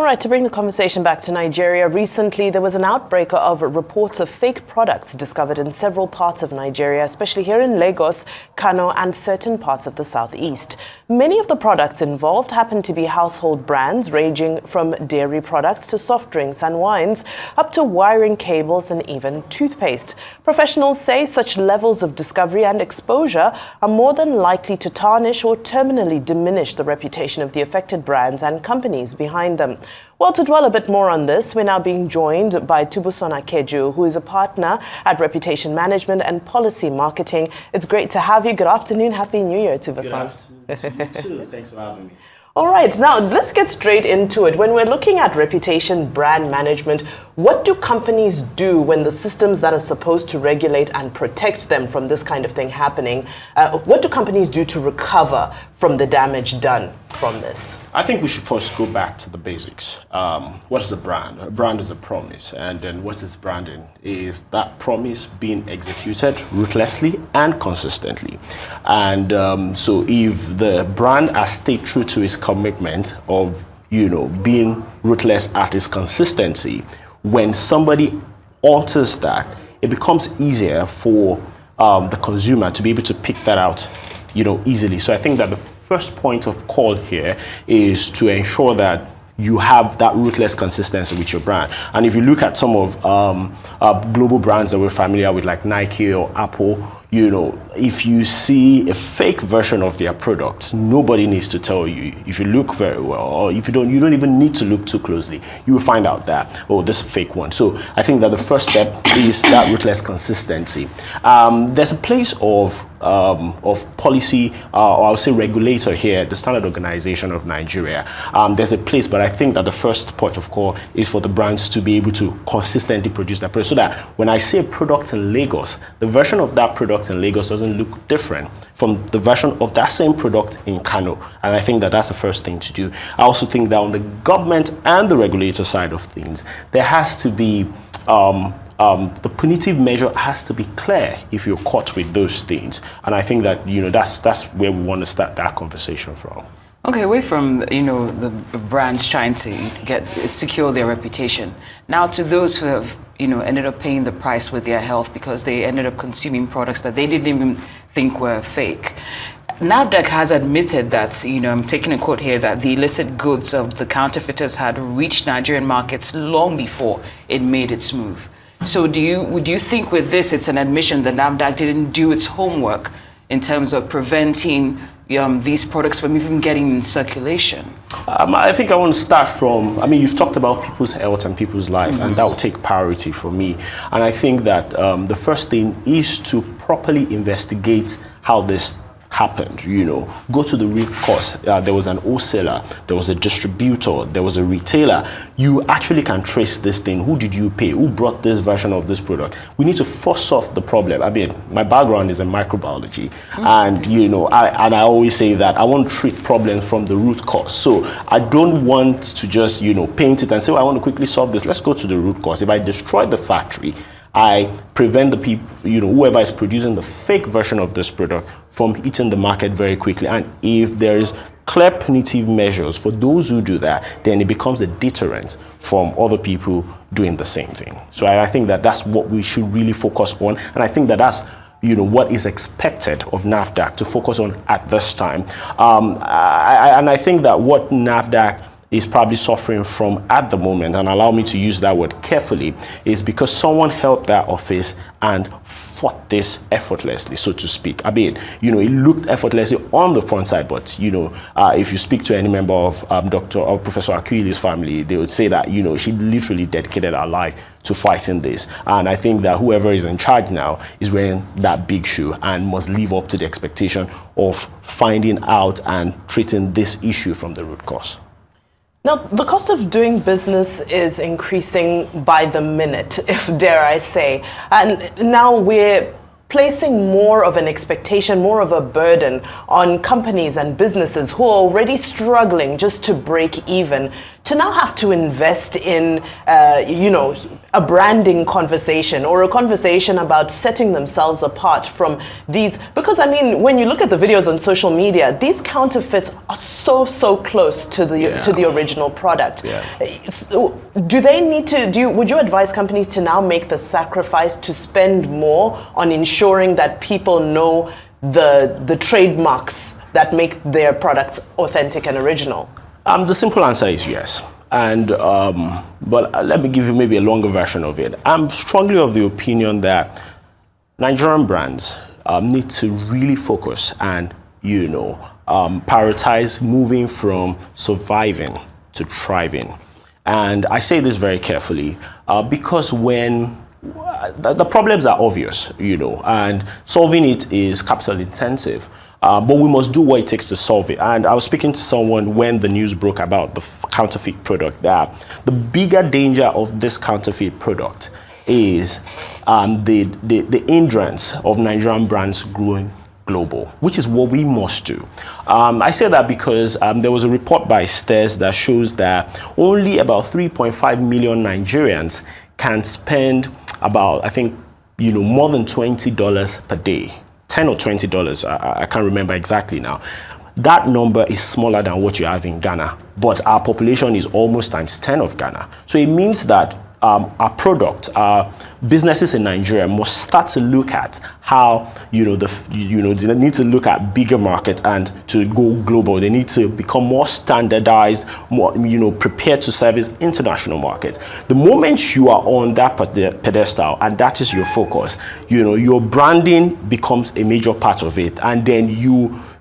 right, to bring the conversation back to Nigeria, recently there was an outbreak of reports of fake products discovered in several parts of Nigeria, especially here in Lagos, Kano, and certain parts of the southeast. Many of the products involved happen to be household brands, ranging from dairy products to soft drinks and wines, up to wiring cables and even toothpaste. Professionals say such levels of discovery and exposure are more than likely to tarnish or terminally diminish the reputation of the affected brands and companies behind them. Well, to dwell a bit more on this, we're now being joined by Tubosun Akeju, who is a partner at Reputation Management and Policy Marketing. It's great to have you. Good afternoon. Happy New Year, Tubosun. Good afternoon to you too. Thanks for having me. All right, now let's get straight into it. When we're looking at reputation brand management, what do companies do when the systems that are supposed to regulate and protect them from this kind of thing happening, what do companies do to recover from the damage done from this? I think we should first go back to the basics. What is a brand? A brand is a promise, and then what is branding? Is that promise being executed ruthlessly and consistently? And so if the brand has stayed true to its commitment of, being ruthless at its consistency, when somebody alters that, it becomes easier for the consumer to be able to pick that out, easily. So I think that the first point of call here is to ensure that you have that ruthless consistency with your brand. And if you look at some of global brands that we're familiar with, like Nike or Apple, if you see a fake version of their products, nobody needs to tell you. If you look very well, or if you don't even need to look too closely, you will find out that, oh, this is a fake one. So I think that the first step is that ruthless consistency. There's a place of policy, or I would say regulator here, the Standard Organization of Nigeria. There's a place, but I think that the first point of call is for the brands to be able to consistently produce that product, so that when I say a product in Lagos, the version of that product in Lagos doesn't look different from the version of that same product in Kano. And I think that that's the first thing to do. I also think that on the government and the regulator side of things, there has to be the punitive measure has to be clear if you're caught with those things. And I think that, that's where we want to start that conversation from. Okay, away from, the brands trying to secure their reputation, now to those who have, ended up paying the price with their health because they ended up consuming products that they didn't even think were fake. NAFDAC has admitted that, I'm taking a quote here, that the illicit goods of the counterfeiters had reached Nigerian markets long before it made its move. So would you think with this it's an admission that NAFDAC didn't do its homework in terms of preventing these products from even getting in circulation? I think I want to start from, you've talked about people's health and people's life, and that will take priority for me. And I think that the first thing is to properly investigate how this happened, go to the root cause. There was an wholesaler, there was a distributor, there was a retailer. You actually can trace this thing. Who did you pay? Who brought this version of this product? We need to first solve the problem. My background is in microbiology, and I always say that I want to treat problems from the root cause. So I don't want to just paint it and say, I want to quickly solve this. Let's go to the root cause. If I destroy the factory, I prevent the people, whoever is producing the fake version of this product from hitting the market very quickly. And if there is clear punitive measures for those who do that, then it becomes a deterrent from other people doing the same thing. So I think that that's what we should really focus on. And I think that that's what is expected of NAFDAC to focus on at this time. And I think that what NAFDAC is probably suffering from at the moment, and allow me to use that word carefully, is because someone held that office and fought this effortlessly, so to speak. It looked effortlessly on the front side, but if you speak to any member of Dr. or Professor Akuili's family, they would say that she literally dedicated her life to fighting this. And I think that whoever is in charge now is wearing that big shoe and must live up to the expectation of finding out and treating this issue from the root cause. Now, the cost of doing business is increasing by the minute, if dare I say. And now we're placing more of an expectation, more of a burden on companies and businesses who are already struggling just to break even, to now have to invest in, a branding conversation or a conversation about setting themselves apart from these. Because, I mean, when you look at the videos on social media, these counterfeits are so close to the original product. Yeah. So do they need to, would you advise companies to now make the sacrifice to spend more on ensuring that people know the trademarks that make their products authentic and original? The simple answer is yes. And but let me give you maybe a longer version of it. I'm strongly of the opinion that Nigerian brands need to really focus and prioritize moving from surviving to thriving. And I say this very carefully because when the problems are obvious, and solving it is capital intensive. But we must do what it takes to solve it. And I was speaking to someone when the news broke about the counterfeit product, that the bigger danger of this counterfeit product is the hindrance of Nigerian brands growing global, which is what we must do. I say that because there was a report by STERS that shows that only about 3.5 million Nigerians can spend about, I think, more than $20 per day. $10 or $20, I can't remember exactly now. That number is smaller than what you have in Ghana, but our population is almost times 10 of Ghana. So it means that our product, our businesses in Nigeria must start to look at how, they need to look at bigger market and to go global. They need to become more standardized, more, prepared to service international markets. The moment you are on that pedestal and that is your focus, your branding becomes a major part of it. And then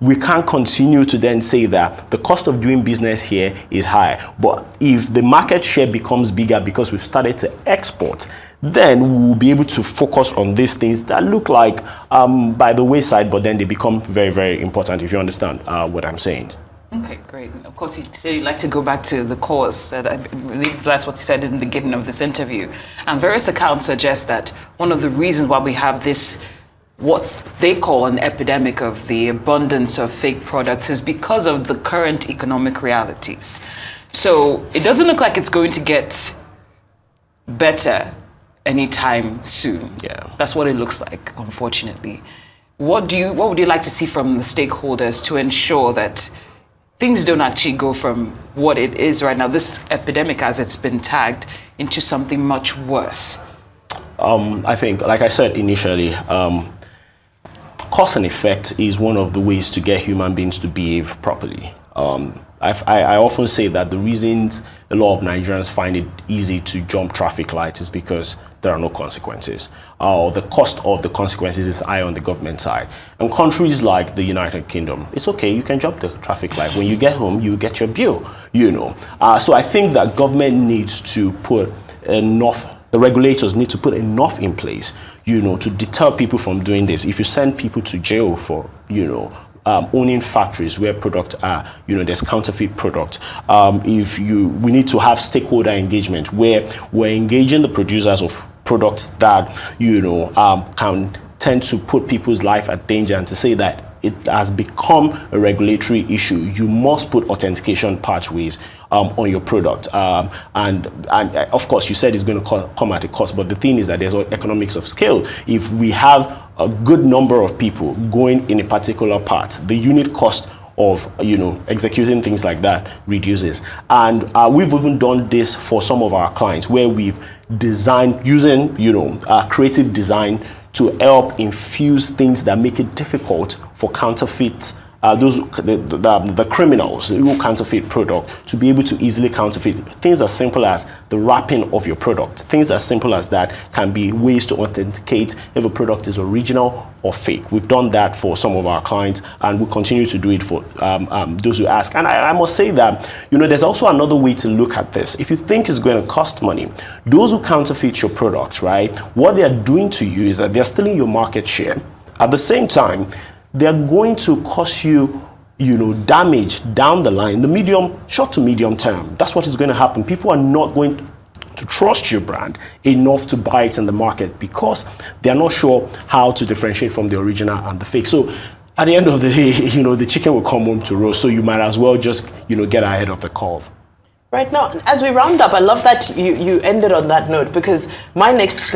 we can't continue to then say that the cost of doing business here is high. But if the market share becomes bigger because we've started to export, then we will be able to focus on these things that look like by the wayside, but then they become very, very important, if you understand what I'm saying. Okay, great. Of course, you said you'd like to go back to the cause. I believe that's what you said in the beginning of this interview. And various accounts suggest that one of the reasons why we have this, what they call an epidemic of the abundance of fake products, is because of the current economic realities. So it doesn't look like it's going to get better anytime soon. Yeah. That's what it looks like, unfortunately. What would you like to see from the stakeholders to ensure that things don't actually go from what it is right now, this epidemic as it's been tagged, into something much worse? I think, like I said initially, cause and effect is one of the ways to get human beings to behave properly. I often say that the reasons a lot of Nigerians find it easy to jump traffic lights is because there are no consequences. The cost of the consequences is high on the government side. And countries like the United Kingdom, it's okay, you can jump the traffic light. When you get home, you get your bill, So I think that government needs to put enough, the regulators need to put enough in place, to deter people from doing this. If you send people to jail for, owning factories where products are, there's counterfeit product. We need to have stakeholder engagement where we're engaging the producers of products that, can tend to put people's life at danger, and to say that it has become a regulatory issue. You must put authentication pathways on your product. And of course, you said it's going to come at a cost, but the thing is that there's economics of scale. If we have a good number of people going in a particular part, the unit cost of executing things like that reduces. And we've even done this for some of our clients where we've designed using creative design to help infuse things that make it difficult for counterfeit the criminals who counterfeit product to be able to easily counterfeit. Things as simple as the wrapping of your product. Things as simple as that can be ways to authenticate if a product is original or fake. We've done that for some of our clients, and we'll continue to do it for those who ask. And I must say that, there's also another way to look at this. If you think it's going to cost money, those who counterfeit your product, right, what they're doing to you is that they're stealing your market share. At the same time, they're going to cost you, damage down the line, short to medium term. That's what is going to happen. People are not going to trust your brand enough to buy it in the market because they're not sure how to differentiate from the original and the fake. So at the end of the day, the chicken will come home to roast, so you might as well just, get ahead of the curve. Right now, as we round up, I love that you ended on that note, because my next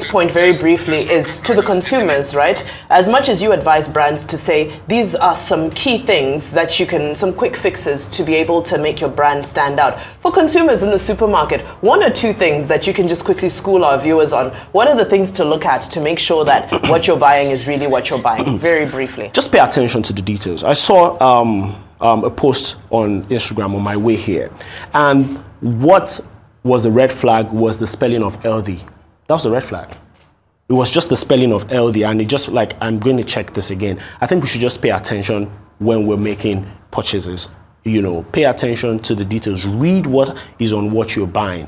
point very briefly is to the consumers, right? As much as you advise brands to say, these are some key things that some quick fixes to be able to make your brand stand out. For consumers in the supermarket, one or two things that you can just quickly school our viewers on. What are the things to look at to make sure that what you're buying is really what you're buying? Very briefly. Just pay attention to the details. I saw a post on Instagram on my way here, and what was the red flag was the spelling of LD. That was the red flag. It was just the spelling of LD, and it just like, I'm going to check this again. I think we should just pay attention when we're making purchases. Pay attention to the details. Read what is on what you're buying.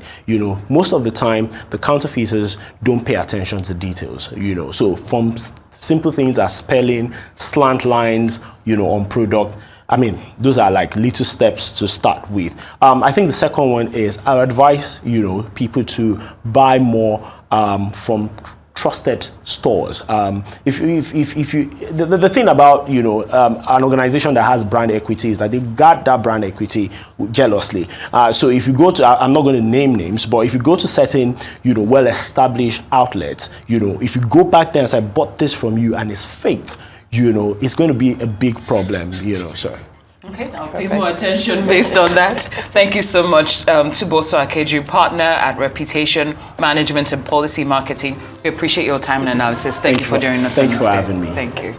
Most of the time, the counterfeiters don't pay attention to details. So from simple things as spelling, slant lines, on product. I mean, those are like little steps to start with. I think the second one is I advise, people to buy more from trusted stores. The thing about, an organization that has brand equity is that they guard that brand equity jealously. So if you go to, I'm not going to name names, but if you go to certain, well-established outlets, if you go back there and say, I bought this from you and it's fake, it's going to be a big problem, so. Okay, I'll pay more attention based on that. Thank you so much, Tubosun Akeju, partner at Reputation Management and Policy Marketing. We appreciate your time and analysis. Thank you for joining us. Thank you for having me. Thank you.